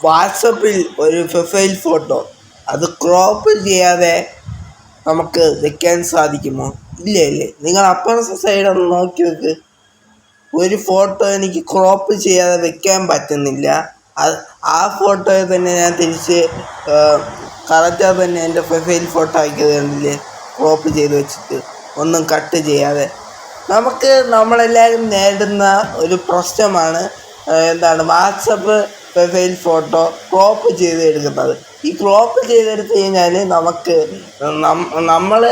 വാട്സപ്പിൽ ഒരു profile photo അത് ക്രോപ്പ് ചെയ്യാതെ നമുക്ക് വെക്കാൻ സാധിക്കുമോ? ഇല്ലേ. നിങ്ങൾ അപ്പുറത്തെ സൈഡ് ഒന്ന് നോക്കി വെക്ക്. ഒരു ഫോട്ടോ എനിക്ക് ക്രോപ്പ് ചെയ്യാതെ വെക്കാൻ പറ്റുന്നില്ല. ആ ഫോട്ടോയെ തന്നെ ഞാൻ തിരിച്ച് കറക്റ്റാതെ തന്നെ എൻ്റെ പ്രൊഫൈൽ ഫോട്ടോ ആക്കിയത് കണ്ടില്ലേ, ക്രോപ്പ് ചെയ്ത് വെച്ചിട്ട് ഒന്നും കട്ട് ചെയ്യാതെ. നമ്മളെല്ലാവരും നേരിടുന്ന ഒരു പ്രശ്നമാണ് വാട്സപ്പ് പ്രൊഫൈൽ ഫോട്ടോ ക്രോപ്പ് ചെയ്ത് എടുക്കുന്നത്. ഈ ക്രോപ്പ് ചെയ്തെടുത്ത് കഴിഞ്ഞാൽ നമ്മൾ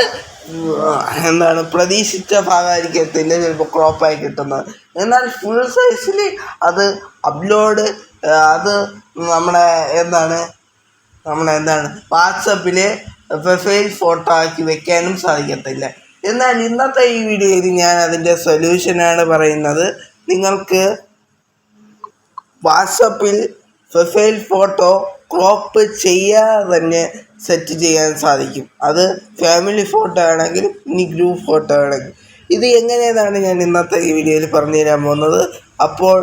പ്രതീക്ഷിച്ച ഭാഗമായിരിക്കത്തില്ല ചിലപ്പോൾ ക്രോപ്പായി കിട്ടുന്നത്. എന്നാൽ ഫുൾ സൈസിൽ അത് അപ്ലോഡ് അത് നമ്മുടെ വാട്സപ്പിൽ പ്രൊഫൈൽ ഫോട്ടോ ആക്കി വെക്കാനും സാധിക്കത്തില്ല. എന്നാൽ ഇന്നത്തെ ഈ വീഡിയോയിൽ ഞാൻ അതിൻ്റെ സൊല്യൂഷനാണ് പറയുന്നത്. നിങ്ങൾക്ക് വാട്സപ്പിൽ പ്രൊഫൈൽ ഫോട്ടോ ക്രോപ്പ് ചെയ്യാതെ തന്നെ സെറ്റ് ചെയ്യാൻ സാധിക്കും. അത് ഫാമിലി ഫോട്ടോ ആണെങ്കിലും ഇനി ഗ്രൂപ്പ് ഫോട്ടോ ആണെങ്കിലും. ഇത് എങ്ങനെയെന്നാണ് ഞാൻ ഇന്നത്തെ ഈ വീഡിയോയിൽ പറഞ്ഞു തരാൻ പോകുന്നത്. അപ്പോൾ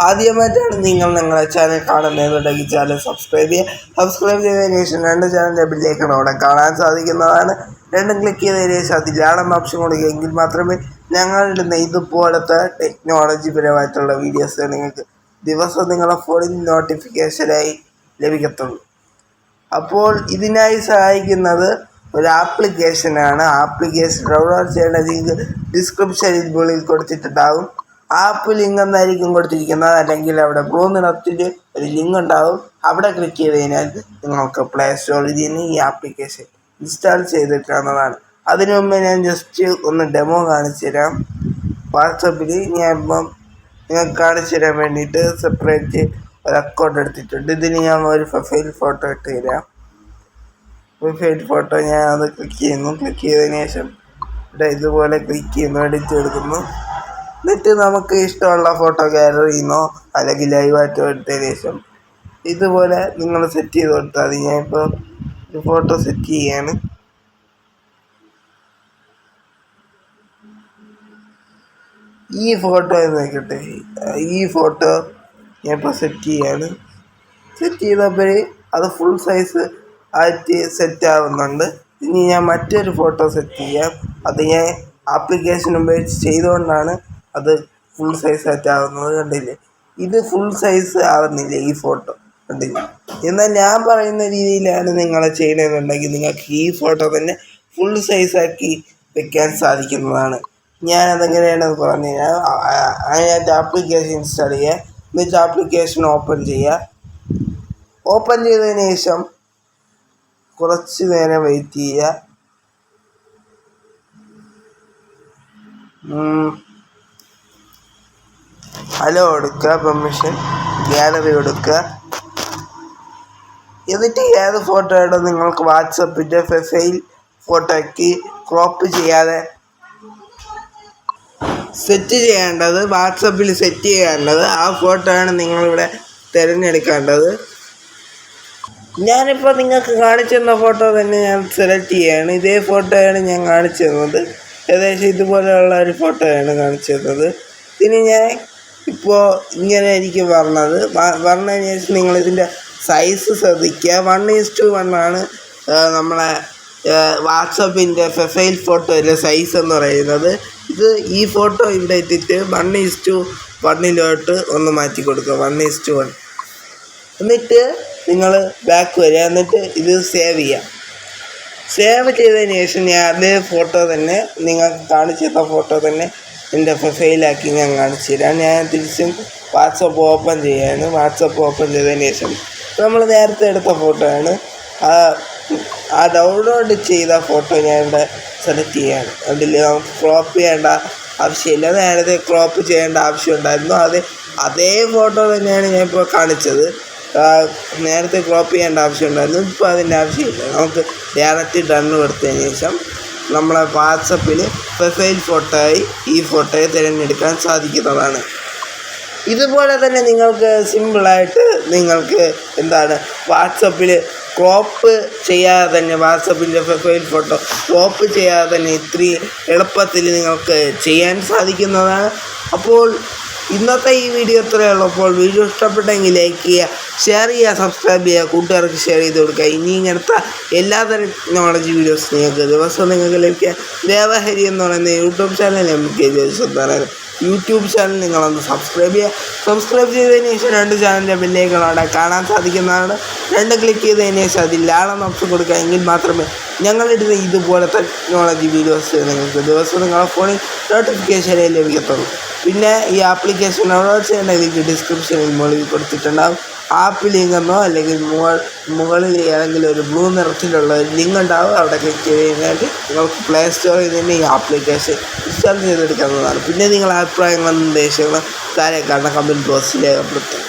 ആദ്യമായിട്ടാണ് നിങ്ങൾ ഞങ്ങളുടെ ചാനൽ കാണുന്നതെന്നുണ്ടെങ്കിൽ ചാനൽ സബ്സ്ക്രൈബ് ചെയ്യുക. സബ്സ്ക്രൈബ് ചെയ്തതിന് ശേഷം രണ്ട് ചാനലിൻ്റെ ബില്ലേക്കാണ് അവിടെ കാണാൻ സാധിക്കുന്നതാണ്. രണ്ടും ക്ലിക്ക് ചെയ്തതിന് ശേഷം അതിലാണ് ഓപ്ഷൻ കൊടുക്കുക. എങ്കിൽ മാത്രമേ ഞങ്ങളിടുന്ന ഇതുപോലത്തെ ടെക്നോളജി പരമായിട്ടുള്ള വീഡിയോസ് നിങ്ങൾക്ക് ദിവസം നിങ്ങളുടെ ഫോണിൽ നോട്ടിഫിക്കേഷനായി ലഭിക്കത്തുള്ളൂ. അപ്പോൾ ഇതിനായി സഹായിക്കുന്നത് ഒരു ആപ്ലിക്കേഷനാണ്. ആപ്ലിക്കേഷൻ ഡൗൺലോഡ് ചെയ്യേണ്ട ലിങ്ക് ഡിസ്ക്രിപ്ഷനിൽ മുകളിൽ കൊടുത്തിട്ടുണ്ടാകും. ആപ്പ് ലിങ്ക് എന്നായിരിക്കും കൊടുത്തിരിക്കുന്നത്, അല്ലെങ്കിൽ അവിടെ ബ്ലൂ നിറത്തിൽ ഒരു ലിങ്ക് ഉണ്ടാകും. അവിടെ ക്ലിക്ക് ചെയ്ത് കഴിഞ്ഞാൽ നിങ്ങൾക്ക് പ്ലേ സ്റ്റോറിൽ നിന്ന് ഈ ആപ്ലിക്കേഷൻ ഇൻസ്റ്റാൾ ചെയ്തെടുക്കാവുന്നതാണ്. അതിനു മുമ്പ് ഞാൻ ജസ്റ്റ് ഒന്ന് ഡെമോ കാണിച്ചു തരാം. വാട്സപ്പിൽ ഞാൻ ഇപ്പം നിങ്ങൾക്ക് കാണിച്ചു തരാൻ വേണ്ടിയിട്ട് സെപ്പറേറ്റ് ഒരു അക്കൗണ്ട് എടുത്തിട്ടുണ്ട്. ഇതിന് ഞാൻ ഒരു പ്രൊഫൈൽ ഫോട്ടോ ഇട്ട് തരാം. പ്രൊഫൈൽ ഫോട്ടോ ഞാൻ അത് ക്ലിക്ക് ചെയ്യുന്നു. ക്ലിക്ക് ചെയ്തതിന് ശേഷം ഇതുപോലെ ക്ലിക്ക് ചെയ്യുന്നു, എഡിറ്റ് എടുക്കുന്നു. എന്നിട്ട് നമുക്ക് ഇഷ്ടമുള്ള ഫോട്ടോ ഗാലറിയിൽ നിന്നോ അല്ലെങ്കിൽ ലൈവായിട്ടോ എടുത്തതിന് ശേഷം ഇതുപോലെ നിങ്ങൾ സെറ്റ് ചെയ്ത് കൊടുത്താൽ മതി. ഞാനിപ്പോൾ ഒരു ഫോട്ടോ സെറ്റ് ചെയ്യാണ്. ഈ ഫോട്ടോ നോക്കട്ടെ. ഈ ഫോട്ടോ ഞാനിപ്പോൾ സെറ്റ് ചെയ്യാണ്. സെറ്റ് ചെയ്തപ്പോൾ അത് ഫുൾ സൈസ് ആയിട്ട് സെറ്റ് ആവുന്നുണ്ട്. ഇനി ഞാൻ മറ്റൊരു ഫോട്ടോ സെറ്റ് ചെയ്യാം. അത് ഞാൻ ആപ്ലിക്കേഷൻ ഉപയോഗിച്ച് ചെയ്തുകൊണ്ടാണ് അത് ഫുൾ സൈസ് സെറ്റ് ആവുന്നത്. കണ്ടില്ലേ, ഇത് ഫുൾ സൈസ് ആവുന്നില്ല ഈ ഫോട്ടോ, കണ്ടില്ലേ. എന്നാൽ ഞാൻ പറയുന്ന രീതിയിലാണ് നിങ്ങൾ ചെയ്യണമെന്നുണ്ടെങ്കിൽ നിങ്ങൾക്ക് ഈ ഫോട്ടോ തന്നെ ഫുൾ സൈസാക്കി വെക്കാൻ സാധിക്കുന്നതാണ്. ഞാനതെങ്ങനെയാണെന്ന് പറഞ്ഞു കഴിഞ്ഞാൽ അതിനകത്ത് ആപ്ലിക്കേഷൻ ഇൻസ്റ്റാൾ ചെയ്യുക. എന്നിട്ട് ആപ്ലിക്കേഷൻ ഓപ്പൺ ചെയ്യുക. ഓപ്പൺ ചെയ്തതിന് ശേഷം കുറച്ച് നേരം വെയിറ്റ് ചെയ്യുക. ഹലോ കൊടുക്കുക, പെർമിഷൻ, ഗാലറി കൊടുക്കുക. എന്നിട്ട് ഏത് ഫോട്ടോ ആണോ നിങ്ങൾക്ക് വാട്സപ്പിൻ്റെ പ്രൊഫൈൽ ഫോട്ടോയ്ക്ക് ക്രോപ്പ് ചെയ്യാതെ സെറ്റ് ചെയ്യേണ്ടത്, വാട്സപ്പിൽ സെറ്റ് ചെയ്യേണ്ടത് ആ ഫോട്ടോ ആണ് നിങ്ങളിവിടെ തിരഞ്ഞെടുക്കേണ്ടത്. ഞാനിപ്പോൾ നിങ്ങൾക്ക് കാണിച്ചു തന്ന ഫോട്ടോ തന്നെ ഞാൻ സെലക്ട് ചെയ്യുകയാണ്. ഇതേ ഫോട്ടോയാണ് ഞാൻ കാണിച്ചു തന്നത്. ഏകദേശം ഇതുപോലെയുള്ള ഒരു ഫോട്ടോയാണ് കാണിച്ചു തന്നത്. ഇനി ഞാൻ ഇപ്പോൾ ഇങ്ങനെ ആയിരിക്കും പറഞ്ഞതിന് ശേഷം നിങ്ങളിതിൻ്റെ സൈസ് ശ്രദ്ധിക്കുക. 1:1 നമ്മളെ വാട്സപ്പിൻ്റെ പ്രൊഫൈൽ ഫോട്ടോയിലെ സൈസ് എന്ന് പറയുന്നത്. ഈ ഫോട്ടോ ഇവിടെ ഇട്ടിട്ട് 1:1 ഒന്ന് മാറ്റി കൊടുക്കുക. 1:1. എന്നിട്ട് നിങ്ങൾ ബാക്ക് വരിക. എന്നിട്ട് ഇത് സേവ് ചെയ്യുക. സേവ് ചെയ്തതിന് ശേഷം ഞാൻ അതേ ഫോട്ടോ തന്നെ നിങ്ങൾക്ക് കാണിച്ചു തന്ന ഫോട്ടോ തന്നെ എൻ്റെ പ്രൊഫൈലാക്കി ഞാൻ കാണിച്ചു തരാം. ഞാൻ തിരിച്ചും വാട്സപ്പ് ഓപ്പൺ ചെയ്യാണ്. വാട്സപ്പ് ഓപ്പൺ ചെയ്തതിന് ശേഷം നമ്മൾ നേരത്തെ എടുത്ത ഫോട്ടോ ആണ്. ആ ഡൗൺലോഡ് ചെയ്ത ഫോട്ടോ ഞാൻ ഇവിടെ സെലക്ട് ചെയ്യാണ്. അതിൽ നമുക്ക് ക്രോപ്പ് ചെയ്യേണ്ട ആവശ്യമില്ല. നേരത്തെ ക്രോപ്പ് ചെയ്യേണ്ട ആവശ്യമുണ്ടായിരുന്നു. അതേ ഫോട്ടോ തന്നെയാണ് ഞാൻ ഇപ്പോൾ കാണിച്ചത്. നേരത്തെ ക്രോപ്പ് ചെയ്യേണ്ട ആവശ്യമുണ്ടായിരുന്നു. ഇപ്പോൾ അതിൻ്റെ ആവശ്യമില്ല. നമുക്ക് ഡയറക്റ്റ് ഡൺ കൊടുത്തതിന് ശേഷം നമ്മളെ വാട്സപ്പിൽ പ്രൊഫൈൽ ഫോട്ടോയായി ഈ ഫോട്ടോയെ തിരഞ്ഞെടുക്കാൻ സാധിക്കുന്നതാണ്. ഇതുപോലെ തന്നെ നിങ്ങൾക്ക് സിമ്പിളായിട്ട് നിങ്ങൾക്ക് വാട്സപ്പിൽ ക്രോപ്പ് ചെയ്യാതെ തന്നെ വാട്സപ്പിൻ്റെ പ്രൊഫൈൽ ഫോട്ടോ ക്രോപ്പ് ചെയ്യാതെ തന്നെ ഇത്രയും എളുപ്പത്തിൽ നിങ്ങൾക്ക് ചെയ്യാൻ സാധിക്കുന്നതാണ്. അപ്പോൾ ഇന്നത്തെ ഈ വീഡിയോ ഇത്രയേ ഉള്ളൂ. അപ്പോൾ വീഡിയോ ഇഷ്ടപ്പെട്ടെങ്കിൽ ലൈക്ക് ചെയ്യുക, ഷെയർ ചെയ്യുക, സബ്സ്ക്രൈബ് ചെയ്യുക, കൂട്ടുകാർക്ക് ഷെയർ ചെയ്ത് കൊടുക്കുക. ഇനി ഇങ്ങനത്തെ എല്ലാതരം ടെക്നോളജി വീഡിയോസ് നിങ്ങൾക്ക് ലഭിക്കുക. ദേവഹരി എന്ന് പറയുന്ന യൂട്യൂബ് ചാനൽ നമുക്ക് യൂട്യൂബ് ചാനൽ നിങ്ങളൊന്ന് സബ്സ്ക്രൈബ് ചെയ്യുക. സബ്സ്ക്രൈബ് ചെയ്തതിന് ശേഷം 2 ചാനലിൻ്റെ ബെല്ലൈക്കൺ കാണാൻ സാധിക്കുന്നതാണ്. 2 ക്ലിക്ക് ചെയ്തതിന് ശേഷം അതിൽ ആളെന്ന് ഓപ്ഷൻ കൊടുക്കുക. എങ്കിൽ മാത്രമേ ഞങ്ങളിടുന്ന ഇതുപോലത്തെ ടെക്നോളജി വീഡിയോസ് നിങ്ങൾക്ക് ദിവസം നിങ്ങളുടെ ഫോണിൽ നോട്ടിഫിക്കേഷനായി ലഭിക്കത്തുള്ളൂ. പിന്നെ ഈ ആപ്ലിക്കേഷൻ ഡൗൺലോഡ് ചെയ്യേണ്ട ലിങ്ക് ഡിസ്ക്രിപ്ഷനിൽ മുകളിൽ കൊടുത്തിട്ടുണ്ടാകും. ആപ്പ് ലിങ്ക് എന്നോ അല്ലെങ്കിൽ മുകളിൽ ഏതെങ്കിലും ഒരു ബ്ലൂ നിറത്തിലുള്ള ഒരു ലിങ്ക് ഉണ്ടാവും. അവിടെ ക്ലിക്ക് ചെയ്ത് കഴിഞ്ഞാൽ നിങ്ങൾക്ക് പ്ലേ സ്റ്റോറിൽ നിന്ന് ഈ ആപ്ലിക്കേഷൻ ഇൻസ്റ്റാൾ ചെയ്തെടുക്കാവുന്നതാണ്. പിന്നെ നിങ്ങളുടെ അഭിപ്രായങ്ങളും നിർദ്ദേശങ്ങളും താഴെ കാണുന്ന കമൻറ്റ് ബോക്സിൽ രേഖപ്പെടുത്തും.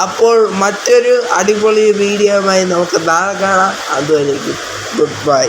അപ്പോൾ മറ്റൊരു അടിപൊളി വീഡിയോയുമായി നമുക്ക് നാളെ കാണാം. അതുവരേക്കും ഗുഡ് ബൈ.